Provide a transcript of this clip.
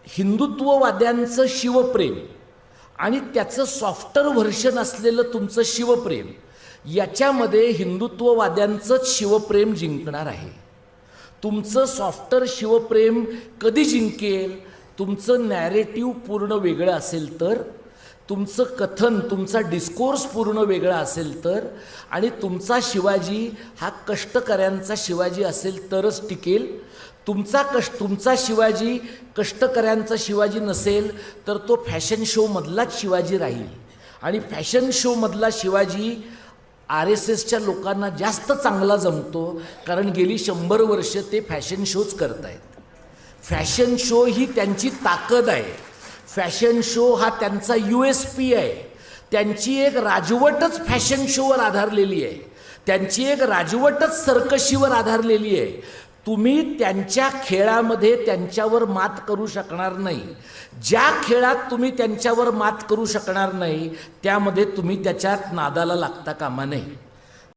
हिंदुत्ववाद्यांचं शिवप्रेम आणि त्याचं softer version असलेलं तुमचं शिवप्रेम, याच्यामध्ये हिंदुत्ववाद्यांचंच शिवप्रेम जिंकणार आहे. तुमचं सॉफ्टर शिवप्रेम कधी जिंकेल? तुमचं नॅरेटिव्ह पूर्ण वेगळं असेल तर, तुमचं कथन, तुमचा डिस्कोर्स पूर्ण वेगळा असेल तर, आणि तुमचा शिवाजी हा कष्टकऱ्यांचा शिवाजी असेल तरच टिकेल. तुमचा शिवाजी कष्टकऱ्यांचा शिवाजी नसेल तर तो फॅशन शोमधलाच शिवाजी राहील. आणि फॅशन शोमधला शिवाजी RSSच्या लोकांना जास्त चांगला जमतो, कारण गेली 100 वर्ष ते फॅशन शोच करत आहेत. फॅशन शो ही त्यांची ताकद आहे. फॅशन शो हा त्यांचा USP आहे. त्यांची एक राजवटच फॅशन शोवर आधारलेली आहे. त्यांची एक राजवटच सर्कशीवर आधारलेली आहे. तुम्ही त्यांच्या खेळामध्ये त्यांच्यावर मात करू शकणार नाही. ज्या खेळात तुम्ही त्यांच्यावर मात करू शकणार नाही त्यामध्ये तुम्ही त्याच्यात नादाला लागता कामा नये.